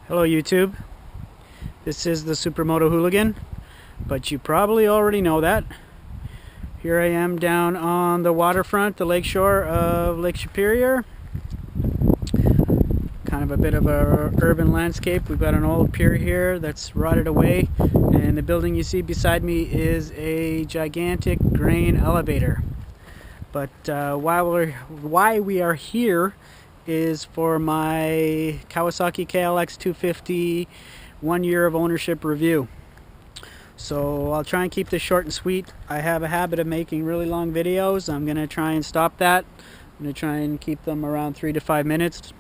Hello YouTube, this is the Supermoto Hooligan, but you probably already know that. Here I am down on the waterfront, the lakeshore of Lake Superior. Kind of a bit of a urban landscape. We've got an old pier here that's rotted away, and the building you see beside me is a gigantic grain elevator. But why we are here is for my Kawasaki KLX 250 1 year of ownership review. So I'll try and keep this short and sweet. I have a habit of making really long videos. I'm going to try and stop that. I'm going to try and keep them around 3 to 5 minutes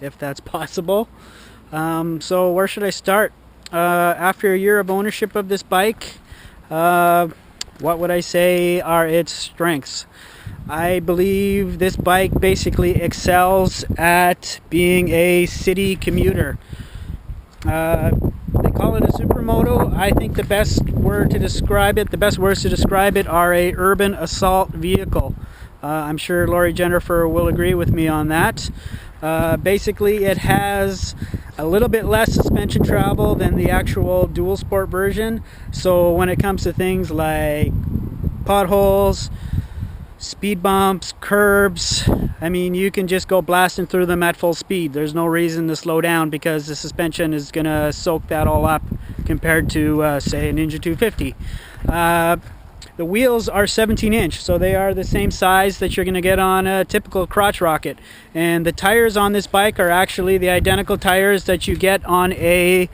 if that's possible. So where should I start? After a year of ownership of this bike, what would I say are its strengths? I believe this bike basically excels at being a city commuter. They call it a supermoto. I think the best words to describe it are a urban assault vehicle. I'm sure Lori Jennifer will agree with me on that. Basically, it has a little bit less suspension travel than the actual dual sport version. So when it comes to things like potholes, speed bumps, curbs, I mean, you can just go blasting through them at full speed. There's no reason to slow down because the suspension is going to soak that all up compared to, say, a Ninja 250. The wheels are 17-inch, so they are the same size that you're going to get on a typical crotch rocket. And the tires on this bike are actually the identical tires that you get on a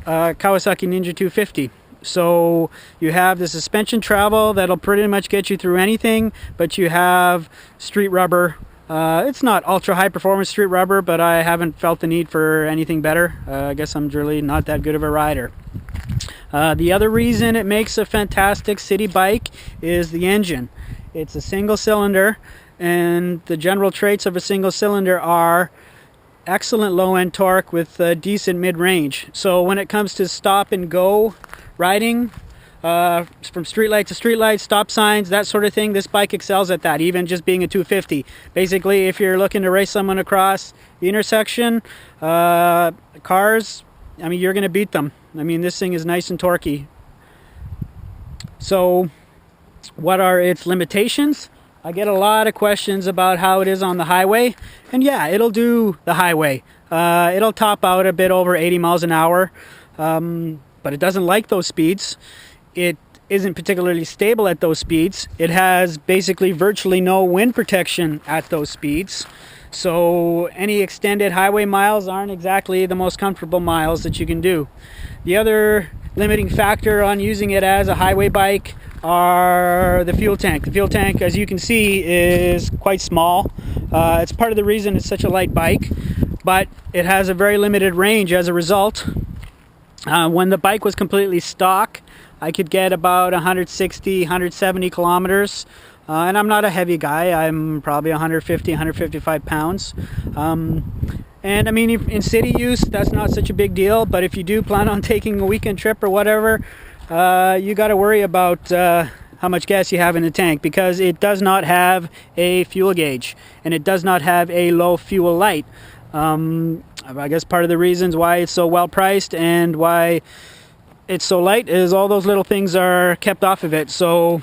Kawasaki Ninja 250. So you have the suspension travel that'll pretty much get you through anything, but you have street rubber. It's not ultra high performance street rubber, but I haven't felt the need for anything better. I guess I'm really not that good of a rider. The other reason it makes a fantastic city bike is the engine. It's a single cylinder, and the general traits of a single cylinder are excellent low-end torque with decent mid-range. So when it comes to stop and go riding, from street light to street light, stop signs, that sort of thing, this bike excels at that, even just being a 250. Basically, if you're looking to race someone across the intersection, cars, I mean, you're going to beat them. I mean, this thing is nice and torquey. So what are its limitations? I get a lot of questions about how it is on the highway, and yeah, it'll do the highway. It'll top out a bit over 80 miles an hour, but it doesn't like those speeds. It isn't particularly stable at those speeds. It has basically virtually no wind protection at those speeds. So any extended highway miles aren't exactly the most comfortable miles that you can do. The other limiting factor on using it as a highway bike are the fuel tank. The fuel tank, as you can see, is quite small. It's part of the reason it's such a light bike, but it has a very limited range as a result. When the bike was completely stock, I could get about 160, 170 kilometers. And I'm not a heavy guy. I'm probably 150, 155 pounds. And I mean, in city use, that's not such a big deal. But if you do plan on taking a weekend trip or whatever, you got to worry about how much gas you have in the tank, because it does not have a fuel gauge and it does not have a low fuel light. I guess part of the reasons why it's so well priced and why it's so light is all those little things are kept off of it. So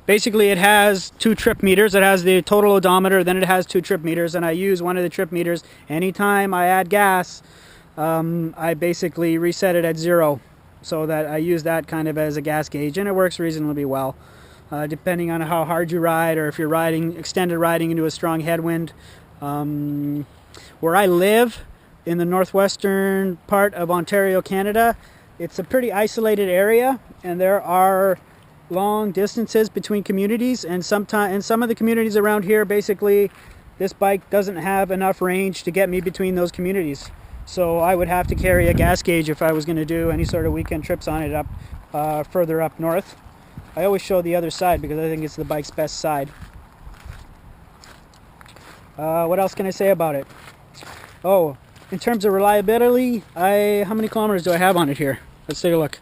basically it has 2 trip meters. It has the total odometer, then it has 2 trip meters, and I use one of the trip meters anytime I add gas. I basically reset it at 0 so that I use that kind of as a gas gauge, and it works reasonably well. Depending on how hard you ride, or if you're extended riding into a strong headwind. Where I live in the northwestern part of Ontario, Canada, it's a pretty isolated area, and there are long distances between communities, and sometimes in some of the communities around here, basically this bike doesn't have enough range to get me between those communities. So I would have to carry a gas gauge if I was going to do any sort of weekend trips on it up further up north. I always show the other side because I think it's the bike's best side. What else can I say about it? Oh, in terms of reliability, how many kilometers do I have on it here? Let's take a look.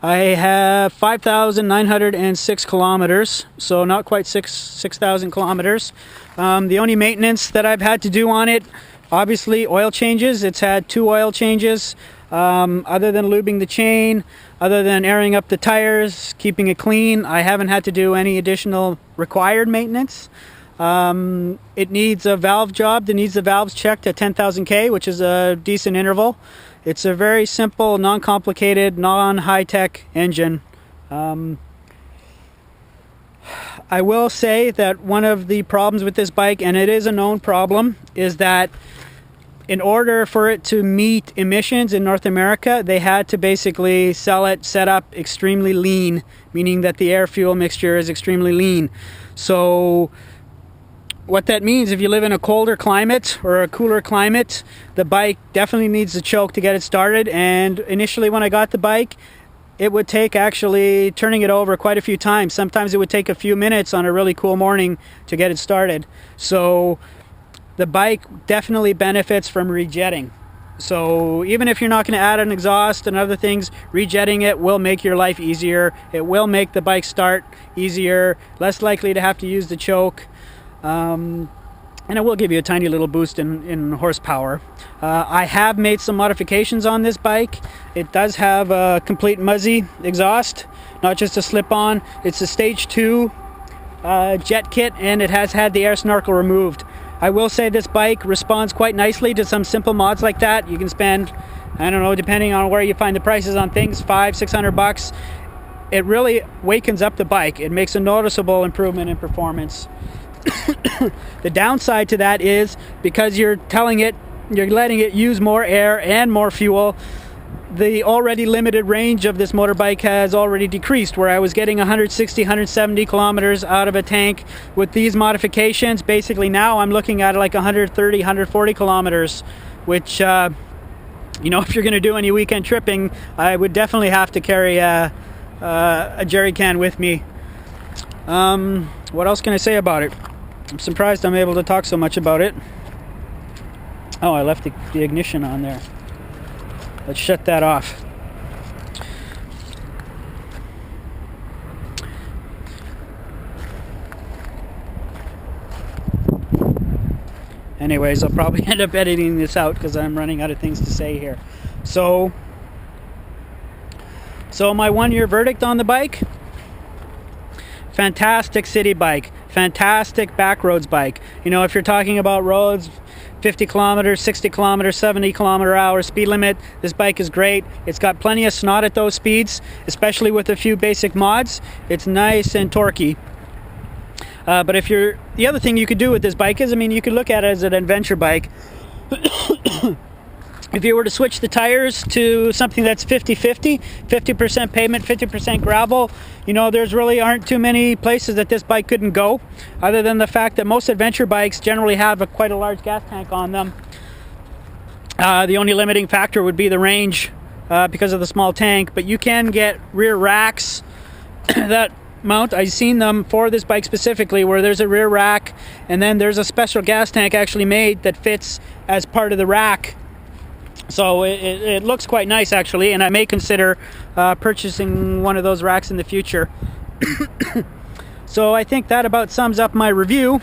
I have 5,906 kilometers, so not quite 6,000 kilometers. The only maintenance that I've had to do on it, obviously oil changes. It's had 2 oil changes. Other than lubing the chain, other than airing up the tires, keeping it clean, I haven't had to do any additional required maintenance. It needs a valve job that needs the valves checked at 10,000 K, which is a decent interval. It's a very simple, non-complicated, non-high-tech engine. I will say that one of the problems with this bike, and it is a known problem, is that in order for it to meet emissions in North America, they had to basically sell it set up extremely lean, meaning that the air-fuel mixture is extremely lean. So what that means, if you live in a colder climate or a cooler climate, the bike definitely needs the choke to get it started. And initially when I got the bike, it would take actually turning it over quite a few times. Sometimes it would take a few minutes on a really cool morning to get it started. So the bike definitely benefits from rejetting. So even if you're not going to add an exhaust and other things, rejetting it will make your life easier. It will make the bike start easier, less likely to have to use the choke. And it will give you a tiny little boost in horsepower. I have made some modifications on this bike. It does have a complete Muzzy exhaust, not just a slip-on. It's a stage 2 jet kit, and it has had the air snorkel removed. I will say this bike responds quite nicely to some simple mods like that. You can spend, I don't know, depending on where you find the prices on things, $500-600. It really wakens up the bike. It makes a noticeable improvement in performance. The downside to that is because you're letting it use more air and more fuel, the already limited range of this motorbike has already decreased. Where I was getting 160, 170 kilometers out of a tank, with these modifications, basically now I'm looking at like 130, 140 kilometers, which, you know, if you're going to do any weekend tripping, I would definitely have to carry a jerry can with me. What else can I say about it? I'm surprised I'm able to talk so much about it. Oh, I left the ignition on there. Let's shut that off. Anyways, I'll probably end up editing this out because I'm running out of things to say here. So my 1-year verdict on the bike: fantastic city bike, fantastic backroads bike. You know, if you're talking about roads, 50 kilometers, 60 kilometers, 70 kilometer hour speed limit, this bike is great. It's got plenty of snot at those speeds, especially with a few basic mods. It's nice and torquey. But the other thing you could do with this bike is, I mean, you could look at it as an adventure bike. If you were to switch the tires to something that's 50-50, 50% pavement, 50% gravel, you know, there's really aren't too many places that this bike couldn't go, other than the fact that most adventure bikes generally have quite a large gas tank on them. The only limiting factor would be the range because of the small tank, but you can get rear racks that mount. I've seen them for this bike specifically, where there's a rear rack and then there's a special gas tank actually made that fits as part of the rack. So it looks quite nice actually, and I may consider purchasing one of those racks in the future. So I think that about sums up my review.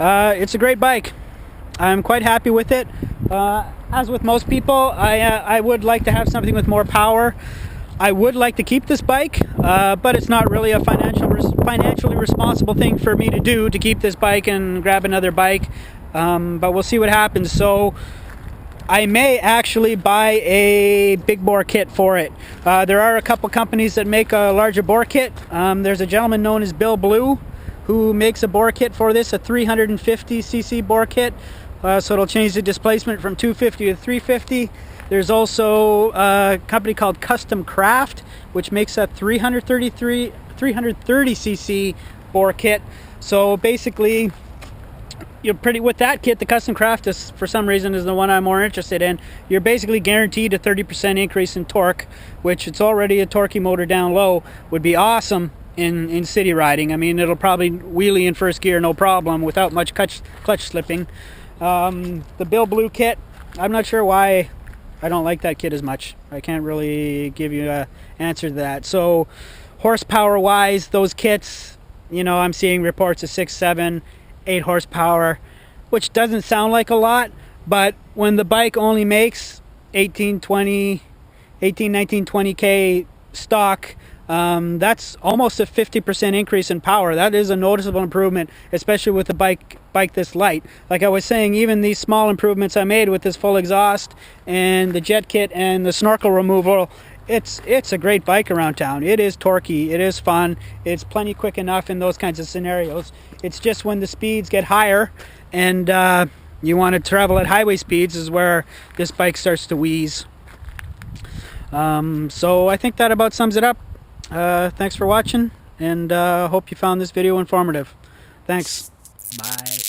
It's a great bike. I'm quite happy with it. As with most people, I would like to have something with more power. I would like to keep this bike, but it's not really a financially responsible thing for me to do, to keep this bike and grab another bike. But we'll see what happens. So I may actually buy a big bore kit for it. There are a couple companies that make a larger bore kit. There's a gentleman known as Bill Blue who makes a bore kit for this, a 350cc bore kit. So it'll change the displacement from 250 to 350. There's also a company called Custom Craft, which makes a 330cc bore kit. So basically, you're pretty with that kit. The Custom Craft is, for some reason, is the one I'm more interested in. You're basically guaranteed a 30% increase in torque, which it's already a torquey motor down low, would be awesome in city riding. I mean, it'll probably wheelie in first gear no problem without much clutch slipping. The Bill Blue kit, I'm not sure why I don't like that kit as much. I can't really give you an answer to that. So horsepower wise, those kits, you know, I'm seeing reports of 6, 7, 8 horsepower, which doesn't sound like a lot, but when the bike only makes 19, 20k stock, that's almost a 50% increase in power. That is a noticeable improvement, especially with a bike this light. Like I was saying, even these small improvements I made with this full exhaust and the jet kit and the snorkel removal, it's a great bike around town. It is torquey, it is fun, it's plenty quick enough in those kinds of scenarios. It's just when the speeds get higher and you want to travel at highway speeds is where this bike starts to wheeze. So I think that about sums it up. Thanks for watching, and hope you found this video informative. Thanks. Bye.